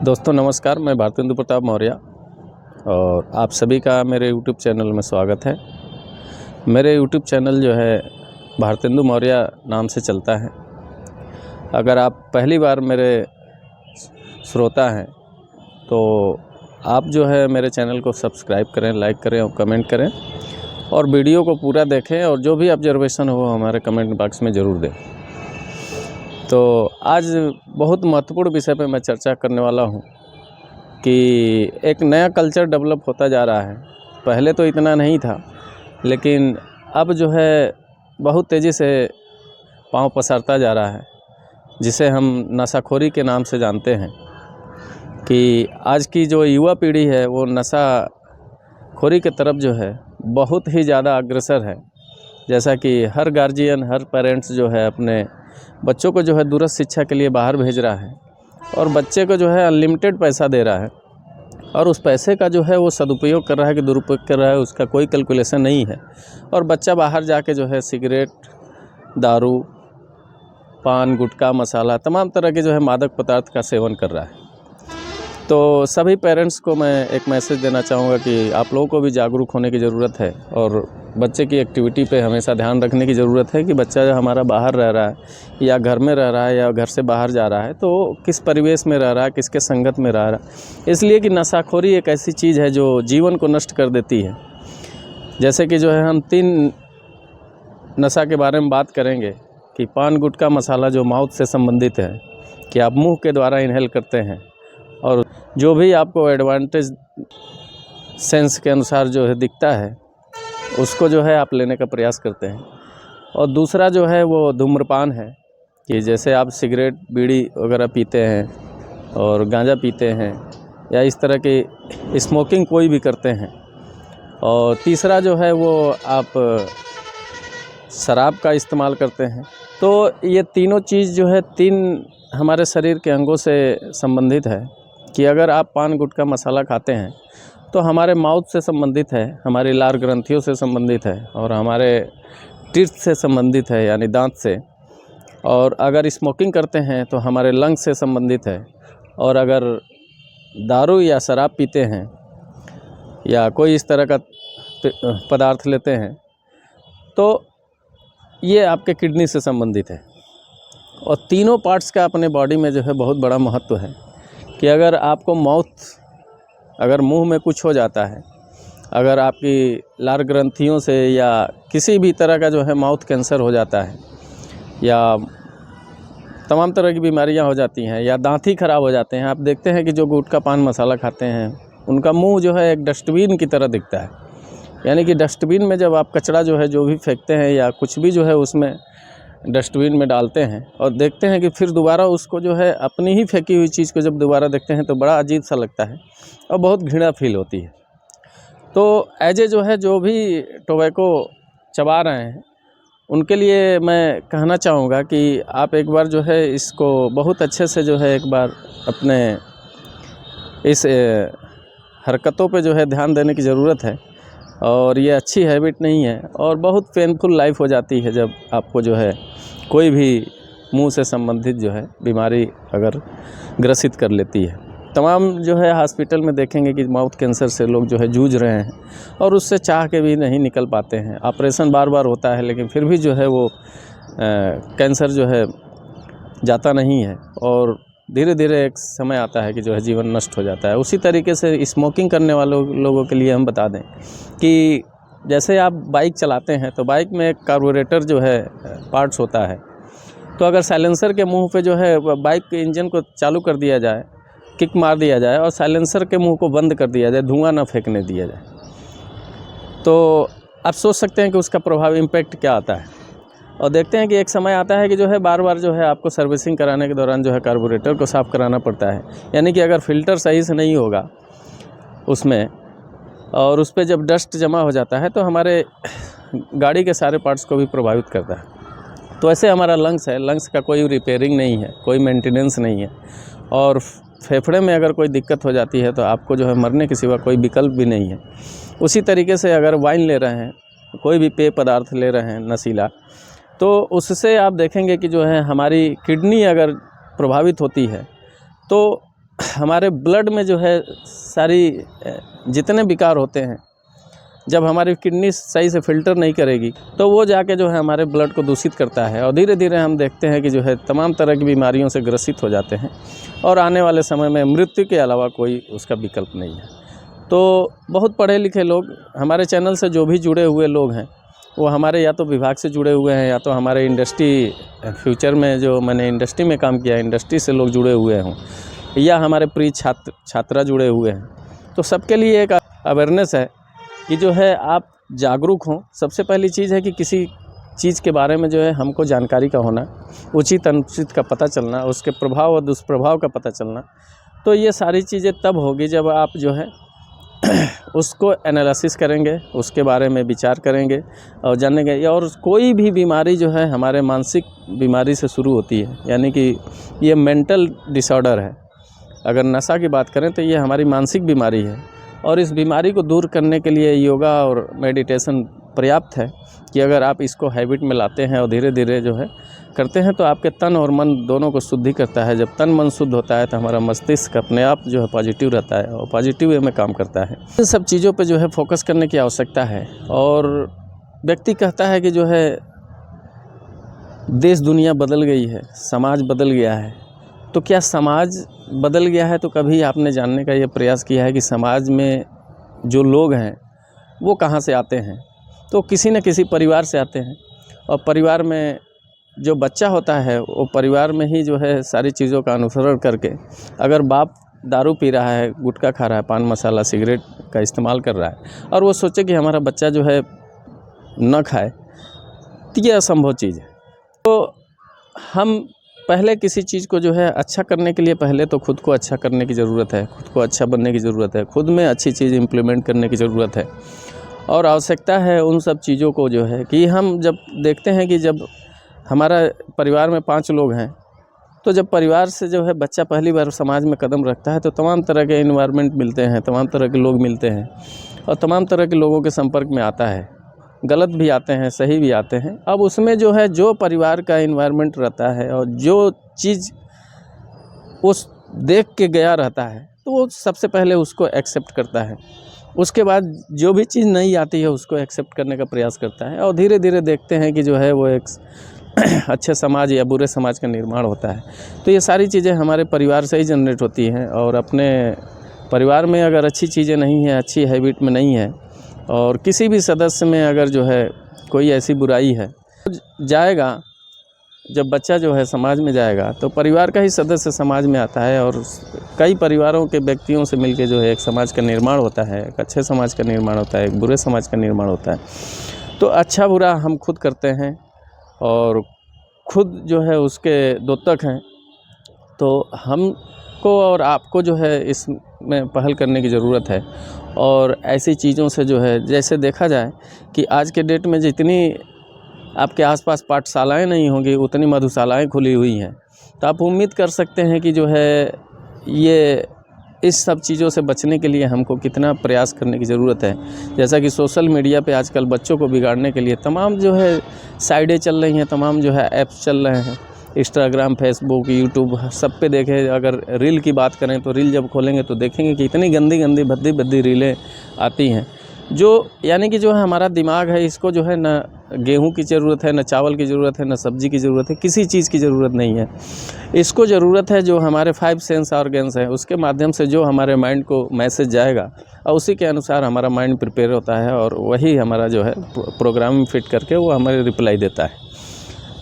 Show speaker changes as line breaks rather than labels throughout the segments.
दोस्तों नमस्कार, मैं भारतेंदु प्रताप मौर्य और आप सभी का मेरे यूट्यूब चैनल में स्वागत है। मेरे यूट्यूब चैनल जो है भारतेंदु मौर्य नाम से चलता है। अगर आप पहली बार मेरे श्रोता हैं तो आप जो है मेरे चैनल को सब्सक्राइब करें, लाइक करें और कमेंट करें और वीडियो को पूरा देखें और जो भी ऑब्जर्वेशन हो हमारे कमेंट बॉक्स में ज़रूर दें। तो आज बहुत महत्वपूर्ण विषय पे मैं चर्चा करने वाला हूँ कि एक नया कल्चर डेवलप होता जा रहा है। पहले तो इतना नहीं था, लेकिन अब जो है बहुत तेज़ी से पाँव पसारता जा रहा है, जिसे हम नशाखोरी के नाम से जानते हैं कि आज की जो युवा पीढ़ी है वो नशाखोरी की तरफ जो है बहुत ही ज़्यादा अग्रसर है। जैसा कि हर गार्जियन, हर पेरेंट्स जो है अपने बच्चों को जो है दूरस्थ शिक्षा के लिए बाहर भेज रहा है और बच्चे को जो है अनलिमिटेड पैसा दे रहा है और उस पैसे का जो है वो सदुपयोग कर रहा है कि दुरुपयोग कर रहा है, उसका कोई कैलकुलेशन नहीं है। और बच्चा बाहर जाके जो है सिगरेट, दारू, पान, गुटखा, मसाला, तमाम तरह के जो है मादक पदार्थ का सेवन कर रहा है। तो सभी पेरेंट्स को मैं एक मैसेज देना चाहूँगा कि आप लोगों को भी जागरूक होने की ज़रूरत है और बच्चे की एक्टिविटी पे हमेशा ध्यान रखने की ज़रूरत है कि बच्चा जो हमारा बाहर रह रहा है या घर में रह रहा है या घर से बाहर जा रहा है तो किस परिवेश में रह रहा है, किसके संगत में रह रहा है। इसलिए कि नशाखोरी एक ऐसी चीज़ है जो जीवन को नष्ट कर देती है। जैसे कि जो है हम 3 नशा के बारे में बात करेंगे कि पान, गुटखा, मसाला जो माउथ से संबंधित है, कि आप मुँह के द्वारा इनहेल करते हैं और जो भी आपको एडवांटेज सेंस के अनुसार जो है दिखता है उसको जो है आप लेने का प्रयास करते हैं। और दूसरा जो है वो धूम्रपान है कि जैसे आप सिगरेट, बीड़ी वगैरह पीते हैं और गांजा पीते हैं या इस तरह की स्मोकिंग कोई भी करते हैं। और तीसरा जो है वो आप शराब का इस्तेमाल करते हैं। तो ये तीनों चीज़ जो है 3 हमारे शरीर के अंगों से संबंधित है कि अगर आप पान, गुटखा, मसाला खाते हैं तो हमारे माउथ से संबंधित है, हमारी लार ग्रंथियों से संबंधित है और हमारे टीथ से संबंधित है यानी दांत से। और अगर स्मोकिंग करते हैं तो हमारे लंग्स से संबंधित है। और अगर दारू या शराब पीते हैं या कोई इस तरह का पदार्थ लेते हैं तो ये आपके किडनी से संबंधित है। और तीनों पार्ट्स का अपने बॉडी में जो है बहुत बड़ा महत्व है कि अगर आपको अगर मुंह में कुछ हो जाता है, अगर आपकी लार ग्रंथियों से या किसी भी तरह का जो है माउथ कैंसर हो जाता है या तमाम तरह की बीमारियां हो जाती हैं या दांत ही ख़राब हो जाते हैं। आप देखते हैं कि जो गुटखा, पान, मसाला खाते हैं उनका मुंह जो है एक डस्टबिन की तरह दिखता है। यानी कि डस्टबिन में जब आप कचरा जो है जो भी फेंकते हैं या कुछ भी जो है उसमें डस्टबिन में डालते हैं और देखते हैं कि फिर दोबारा उसको जो है अपनी ही फेंकी हुई चीज़ को जब दोबारा देखते हैं तो बड़ा अजीब सा लगता है और बहुत घृणा फील होती है। तो ऐजे जो है जो भी टोबैको चबा रहे हैं उनके लिए मैं कहना चाहूँगा कि आप एक बार जो है इसको बहुत अच्छे से जो है एक बार अपने इस हरकतों पे जो है ध्यान देने की ज़रूरत है। और ये अच्छी हैबिट नहीं है और बहुत पेनफुल लाइफ हो जाती है जब आपको जो है कोई भी मुंह से संबंधित जो है बीमारी अगर ग्रसित कर लेती है। तमाम जो है हॉस्पिटल में देखेंगे कि माउथ कैंसर से लोग जो है जूझ रहे हैं और उससे चाह के भी नहीं निकल पाते हैं। ऑपरेशन बार बार होता है लेकिन फिर भी जो है वो कैंसर जो है जाता नहीं है और धीरे धीरे एक समय आता है कि जो है जीवन नष्ट हो जाता है। उसी तरीके से स्मोकिंग करने वालों लोगों के लिए हम बता दें कि जैसे आप बाइक चलाते हैं तो बाइक में एक कार्बोरेटर जो है पार्ट्स होता है। तो अगर साइलेंसर के मुंह पे जो है बाइक के इंजन को चालू कर दिया जाए, किक मार दिया जाए और साइलेंसर के मुंह को बंद कर दिया जाए, धुआं ना फेंकने दिया जाए, तो आप सोच सकते हैं कि उसका प्रभाव इम्पैक्ट क्या आता है। और देखते हैं कि एक समय आता है कि जो है बार बार जो है आपको सर्विसिंग कराने के दौरान जो है कार्बोरेटर को साफ़ कराना पड़ता है। यानी कि अगर फ़िल्टर सही से नहीं होगा उसमें और उस पर जब डस्ट जमा हो जाता है तो हमारे गाड़ी के सारे पार्ट्स को भी प्रभावित करता है। तो ऐसे हमारा लंग्स है, लंग्स का कोई रिपेयरिंग नहीं है, कोई मेंटेनेंस नहीं है और फेफड़े में अगर कोई दिक्कत हो जाती है तो आपको जो है मरने के सिवा कोई विकल्प भी नहीं है। उसी तरीके से अगर वाइन ले रहे हैं, कोई भी पेय पदार्थ ले रहे हैं नशीला, तो उससे आप देखेंगे कि जो है हमारी किडनी अगर प्रभावित होती है तो हमारे ब्लड में जो है सारी जितने विकार होते हैं, जब हमारी किडनी सही से फ़िल्टर नहीं करेगी तो वो जाके जो है हमारे ब्लड को दूषित करता है और धीरे धीरे हम देखते हैं कि जो है तमाम तरह की बीमारियों से ग्रसित हो जाते हैं और आने वाले समय में मृत्यु के अलावा कोई उसका विकल्प नहीं है। तो बहुत पढ़े लिखे लोग हमारे चैनल से जो भी जुड़े हुए लोग हैं वो हमारे या तो विभाग से जुड़े हुए हैं या तो हमारे इंडस्ट्री फ्यूचर में जो मैंने इंडस्ट्री में काम किया है इंडस्ट्री से लोग जुड़े हुए हों या हमारे प्रिय छात्रा जुड़े हुए हैं। तो सबके लिए एक अवेयरनेस है कि जो है आप जागरूक हों। सबसे पहली चीज़ है कि किसी चीज़ के बारे में जो है हमको जानकारी का होना, उचित अनुचित का पता चलना, उसके प्रभाव और दुष्प्रभाव का पता चलना। तो ये सारी चीज़ें तब होगी जब आप जो है उसको एनालिसिस करेंगे, उसके बारे में विचार करेंगे और जानेंगे। और कोई भी बीमारी जो है हमारे मानसिक बीमारी से शुरू होती है, यानी कि ये मेंटल डिसऑर्डर है। अगर नशा की बात करें तो ये हमारी मानसिक बीमारी है और इस बीमारी को दूर करने के लिए योगा और मेडिटेशन पर्याप्त है कि अगर आप इसको हैबिट में लाते हैं और धीरे धीरे जो है करते हैं तो आपके तन और मन दोनों को शुद्धि करता है। जब तन मन शुद्ध होता है तो हमारा मस्तिष्क अपने आप जो है पॉजिटिव रहता है और पॉजिटिव वे में काम करता है। इन सब चीज़ों पे जो है फोकस करने की आवश्यकता है। और व्यक्ति कहता है कि जो है देश दुनिया बदल गई है, समाज बदल गया है। तो क्या समाज बदल गया है? तो कभी आपने जानने का ये प्रयास किया है कि समाज में जो लोग हैं वो कहाँ से आते हैं? तो किसी न किसी परिवार से आते हैं और परिवार में जो बच्चा होता है वो परिवार में ही जो है सारी चीज़ों का अनुसरण करके, अगर बाप दारू पी रहा है, गुटखा खा रहा है, पान मसाला सिगरेट का इस्तेमाल कर रहा है और वो सोचे कि हमारा बच्चा जो है न खाए, तो ये असंभव चीज़ है। तो हम पहले किसी चीज़ को जो है अच्छा करने के लिए पहले तो खुद को अच्छा करने की ज़रूरत है, खुद को अच्छा बनने की ज़रूरत है, खुद में अच्छी चीज़ इम्प्लीमेंट करने की ज़रूरत है। और आवश्यकता है उन सब चीज़ों को जो है कि हम जब देखते हैं कि जब हमारा परिवार में 5 लोग हैं तो जब परिवार से जो है बच्चा पहली बार समाज में कदम रखता है तो तमाम तरह के एनवायरनमेंट मिलते हैं, तमाम तरह के लोग मिलते हैं और तमाम तरह के लोगों के संपर्क में आता है। गलत भी आते हैं, सही भी आते हैं। अब उसमें जो है जो परिवार का एनवायरनमेंट रहता है और जो चीज़ उस देख के गया रहता है तो वो सबसे पहले उसको एक्सेप्ट करता है। उसके बाद जो भी चीज़ नहीं आती है उसको एक्सेप्ट करने का प्रयास करता है और धीरे धीरे देखते हैं कि जो है वो एक अच्छे समाज या बुरे समाज का निर्माण होता है। तो ये सारी चीज़ें हमारे परिवार से ही जनरेट होती हैं और अपने परिवार में अगर अच्छी चीज़ें नहीं हैं, अच्छी हैबिट में नहीं है और किसी भी सदस्य में अगर जो है कोई ऐसी बुराई है तो जाएगा, जब बच्चा जो है समाज में जाएगा तो परिवार का ही सदस्य समाज में आता है और कई परिवारों के व्यक्तियों से मिलके जो है एक समाज का निर्माण होता है, एक अच्छे समाज का निर्माण होता है, एक बुरे समाज का निर्माण होता है। तो अच्छा बुरा हम खुद करते हैं और खुद जो है उसके द्योतक हैं। तो हमको और आपको जो है इसमें पहल करने की ज़रूरत है और ऐसी चीज़ों से जो है जैसे देखा जाए कि आज के डेट में जितनी आपके आसपास पाठशालाएं नहीं होंगी उतनी मधुशालाएं खुली हुई हैं। तो आप उम्मीद कर सकते हैं कि जो है ये इस सब चीज़ों से बचने के लिए हमको कितना प्रयास करने की ज़रूरत है। जैसा कि सोशल मीडिया पे आजकल बच्चों को बिगाड़ने के लिए तमाम जो है साइडें चल रही हैं, तमाम जो है ऐप्स चल रहे हैं, इंस्टाग्राम, फेसबुक, यूट्यूब सब पे देखें। अगर रील की बात करें तो रील जब खोलेंगे तो देखेंगे कि इतनी गंदी गंदी भद्दी भद्दी रीलें आती हैं जो यानी कि जो है हमारा दिमाग है इसको जो है न गेहूं की ज़रूरत है, न चावल की ज़रूरत है, न सब्ज़ी की ज़रूरत है, किसी चीज़ की ज़रूरत नहीं है। इसको ज़रूरत है जो हमारे 5 सेंस ऑर्गन्स हैं उसके माध्यम से जो हमारे माइंड को मैसेज जाएगा और उसी के अनुसार हमारा माइंड प्रिपेयर होता है और वही हमारा जो है प्रोग्राम फिट करके वो हमारे रिप्लाई देता है।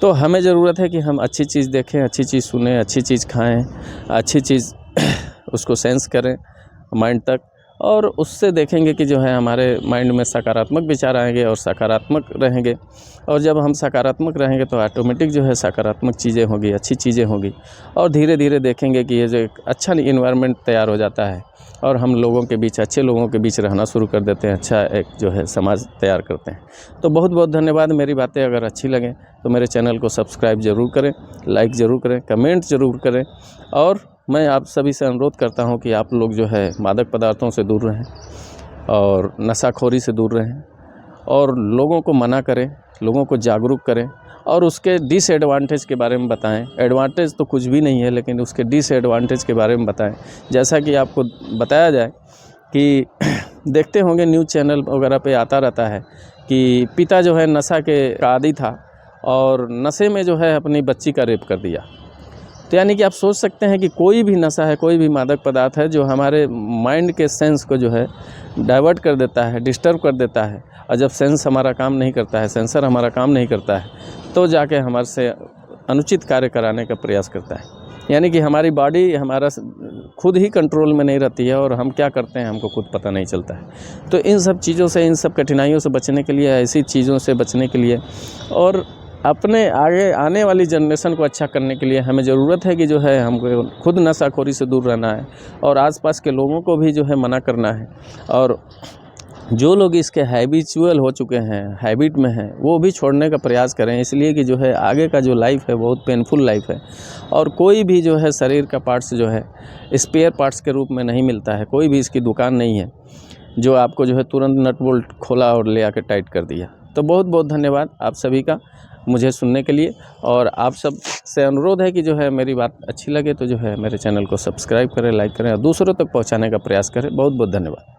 तो हमें ज़रूरत है कि हम अच्छी चीज़ देखें, अच्छी चीज़ सुनें, अच्छी चीज़ खाएँ, अच्छी चीज़ उसको सेंस करें माइंड तक और उससे देखेंगे कि जो है हमारे माइंड में सकारात्मक विचार आएंगे और सकारात्मक रहेंगे। और जब हम सकारात्मक रहेंगे तो ऑटोमेटिक जो है सकारात्मक चीज़ें होगी, अच्छी चीज़ें होगी और धीरे धीरे देखेंगे कि ये जो एक अच्छा इन्वायरमेंट तैयार हो जाता है और हम लोगों के बीच, अच्छे लोगों के बीच रहना शुरू कर देते हैं, अच्छा एक जो है समाज तैयार करते हैं। तो बहुत बहुत धन्यवाद। मेरी बातें अगर अच्छी लगें तो मेरे चैनल को सब्सक्राइब ज़रूर करें, लाइक ज़रूर करें, कमेंट ज़रूर करें और मैं आप सभी से अनुरोध करता हूं कि आप लोग जो है मादक पदार्थों से दूर रहें और नशाखोरी से दूर रहें और लोगों को मना करें लोगों को जागरूक करें और उसके डिसएडवांटेज के बारे में बताएं। एडवांटेज तो कुछ भी नहीं है, लेकिन उसके डिसएडवांटेज के बारे में बताएं। जैसा कि आपको बताया जाए कि देखते होंगे न्यूज़ चैनल वगैरह पे आता रहता है कि पिता जो है नशा के आदी था और नशे में जो है अपनी बच्ची का रेप कर दिया। तो यानी कि आप सोच सकते हैं कि कोई भी नशा है, कोई भी मादक पदार्थ है जो हमारे माइंड के सेंस को जो है डाइवर्ट कर देता है, डिस्टर्ब कर देता है। और जब सेंस हमारा काम नहीं करता है, सेंसर हमारा काम नहीं करता है, तो जाके हमारे से अनुचित कार्य कराने का प्रयास करता है। यानी कि हमारी बॉडी हमारा खुद ही कंट्रोल में नहीं रहती है और हम क्या करते हैं हमको खुद पता नहीं चलता है। तो इन सब चीज़ों से, इन सब कठिनाइयों से बचने के लिए, ऐसी चीज़ों से बचने के लिए और अपने आगे आने वाली जनरेशन को अच्छा करने के लिए हमें ज़रूरत है कि जो है हमको खुद नशाखोरी से दूर रहना है और आसपास के लोगों को भी जो है मना करना है। और जो लोग इसके हैबिचुअल हो चुके हैं, हैबिट में हैं, वो भी छोड़ने का प्रयास करें। इसलिए कि जो है आगे का जो लाइफ है बहुत पेनफुल लाइफ है और कोई भी जो है शरीर का पार्ट्स जो है स्पेयर पार्ट्स के रूप में नहीं मिलता है। कोई भी इसकी दुकान नहीं है जो आपको जो है तुरंत नट बोल्ट खोला और ले आके टाइट कर दिया। तो बहुत बहुत धन्यवाद आप सभी का मुझे सुनने के लिए। और आप सब से अनुरोध है कि जो है मेरी बात अच्छी लगे तो जो है मेरे चैनल को सब्सक्राइब करें, लाइक करें और दूसरों तक पहुंचाने का प्रयास करें। बहुत बहुत धन्यवाद।